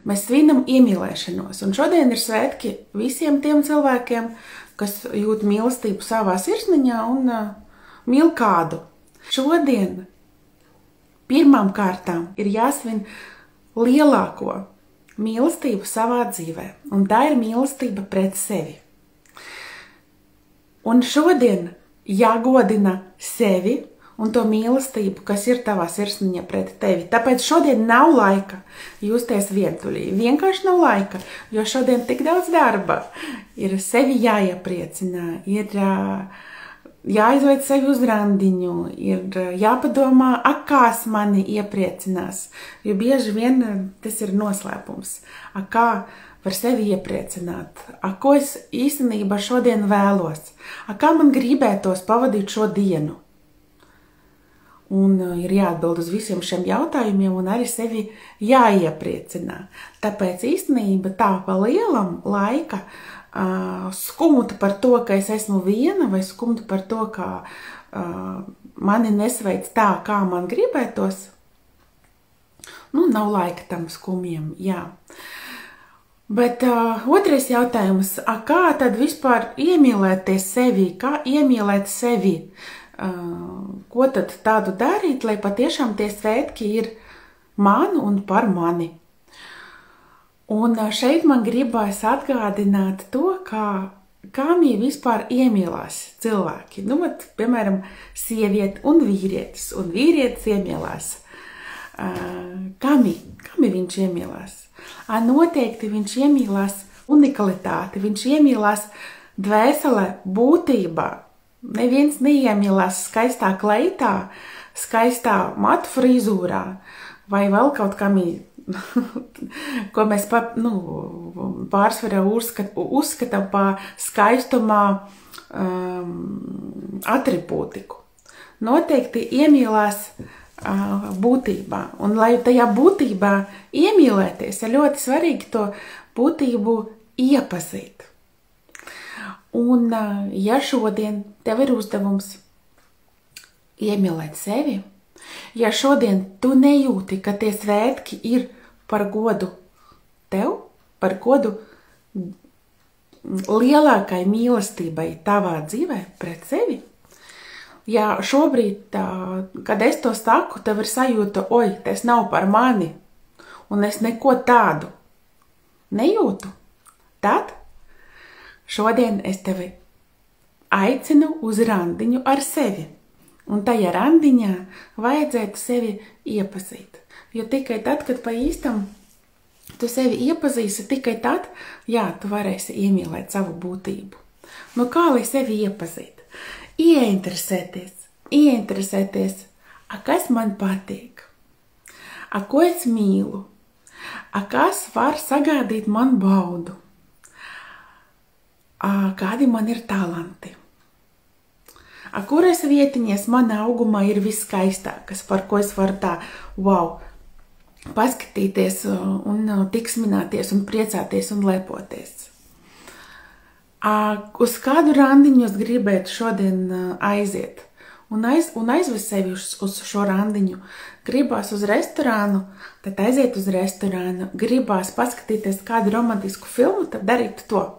mēs svinam iemīlēšanos. Un šodien ir svētki visiem tiem cilvēkiem, kas jūt mīlestību savā sirsniņā un mīl kādu. Šodien pirmām kārtām ir jāsvin lielāko mīlestību savā dzīvē, un tā ir mīlestība pret sevi. Un šodien jāgodina sevi un to mīlestību, kas ir tavā sirsniņā pret tevi. Tāpēc šodien nav laika justies vientuļī. Vienkārši nav laika, jo šodien tik daudz darba. Ir sevi jāiepriecina, ir jāizved sevi uz randiņu, ir jāpadomā, kās mani iepriecinās. Jo bieži vien tas ir noslēpums. Kā var sevi iepriecināt? Ko es īstenībā šodien vēlos? Kā man gribētos pavadīt šo dienu? Un ir jāatbild uz visiem šiem jautājumiem un arī sevi jāiepriecinā. Tāpēc īstenībā tā pa lielam laika skumta par to, ka es esmu viena, vai skumta par to, ka mani nesveic tā, kā man gribētos. Nav laika tam skumjiem, jā. Bet otrais jautājums, kā tad vispār iemīlēties sevi, kā iemīlēt sevi? Ko tad tādu darīt, lai patiešām tie svētki ir man un par mani. Un šeit man gribas atgādināt to, kā vispār iemīlās cilvēki. Piemēram, sieviete un vīrietis iemīlās. Kami viņš iemīlās? Noteikti viņš iemīlās unikalitāti, viņš iemīlās dvēselē, būtībā. Neviens neiemīlās skaistā kleitā, skaistā matu frizūrā vai vēl kaut kam, ko mēs pārsvarā uzskatām par skaistumā atribūtiku. Noteikti iemīlās būtībā. Un, lai tajā būtībā iemīlēties, ir ļoti svarīgi to būtību iepazīt. Un, ja šodien tev ir uzdevums iemīlēt sevi, ja šodien tu nejūti, ka tie svētki ir par godu tev, par godu lielākai mīlestībai tavā dzīvē pret sevi, ja šobrīd, kad es to saku, tev ir sajūta, tas nav par mani, un es neko tādu nejūtu, tad šodien es tevi aicinu uz randiņu ar sevi. Un tajā randiņā vajadzētu sevi iepazīt. Jo tikai tad, kad pa īstam tu sevi iepazīsi, tikai tad, tu varēsi iemīlēt savu būtību. Kā lai sevi iepazīt? Ieinteresēties, kas man patīk, ko es mīlu, kas var sagādīt man baudu. Kādi man ir talanti, kuras vietiņas manā augumā ir viskaistākas, par ko es varu paskatīties un tiksmināties un priecāties un lepoties. Uz kādu randiņu es gribētu šodien aiziet un aizvest sevi uz šo randiņu. Gribās uz restorānu, tad aiziet uz restorānu. Gribās paskatīties kādu romantisku filmu, tad darīt to.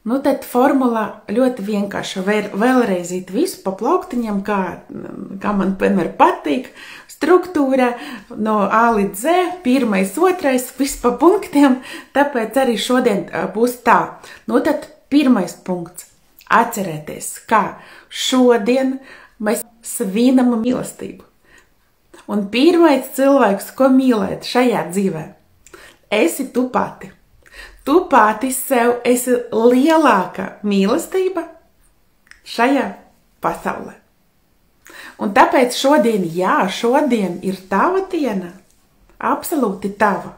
Tad formula ļoti vienkārša. Vēlreizīt visu pa plauktiņam, kā man, piemēram, patīk. Struktūra no A līdz Z, pirmais, otrais, viss pa punktiem. Tāpēc arī šodien būs tā. Tad pirmais punkts. Atcerēties, kā šodien mēs svinam mīlestību. Un pirmais cilvēks, ko mīlēt šajā dzīvē, esi tu pati. Tu pati sev esi lielākā mīlestība šajā pasaulē. Un tāpēc šodien ir tava diena, absolūti tava.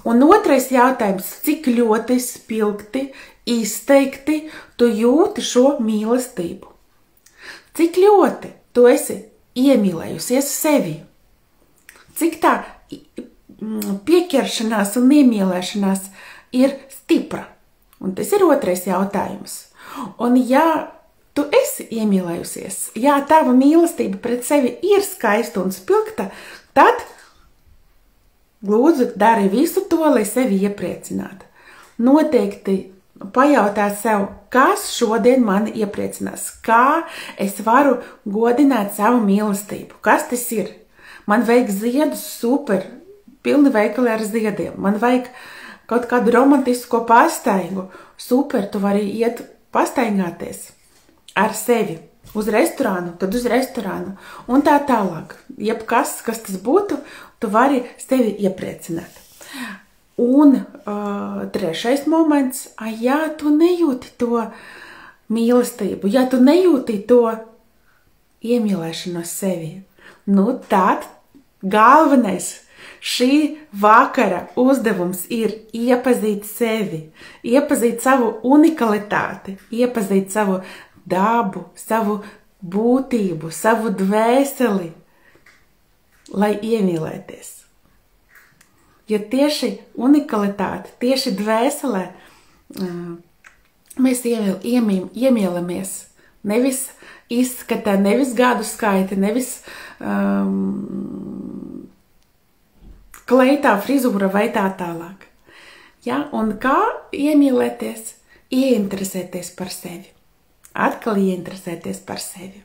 Un otrais jautājums, cik ļoti spilgti, izteikti tu jūti šo mīlestību? Cik ļoti tu esi iemīlējusies sevi? Cik tā pieķeršanās un iemīlēšanās ir stipra? Un tas ir otrais jautājums. Un ja tu esi iemīlējusies, ja tava mīlestība pret sevi ir skaista un spilgta, tad lūdzu, dari visu to, lai sevi iepriecinātu. Noteikti pajautāt sev, kas šodien mani iepriecinās, kā es varu godināt savu mīlestību, kas tas ir. Man vajag ziedus, super, pilni veikali ar ziediem, man vajag kaut kādu romantisko pastaigu, super, tu vari iet pastaigāties ar sevi. Uz restorānu, tad uz restorānu, un tā tālāk. Jebkas, kas tas būtu, tu vari sevi iepriecināt. Un trešais moments, ja tu nejūti to mīlestību, ja tu nejūti to iemīlēšanos sevi, nu tad galvenais šī vakara uzdevums ir iepazīt sevi, iepazīt savu unikalitāti, iepazīt savu dabu, savu būtību, savu dvēseli, lai iemīlēties. Jo tieši unikalitāte, tieši dvēselē mēs iemīlamies. Nevis izskatā, nevis gadu skaita, nevis kleitā frizūra vai tā tālāk. Ja? Un kā iemīlēties? Ieinteresēties par sevi. Atkal ieinteresēties par sevi.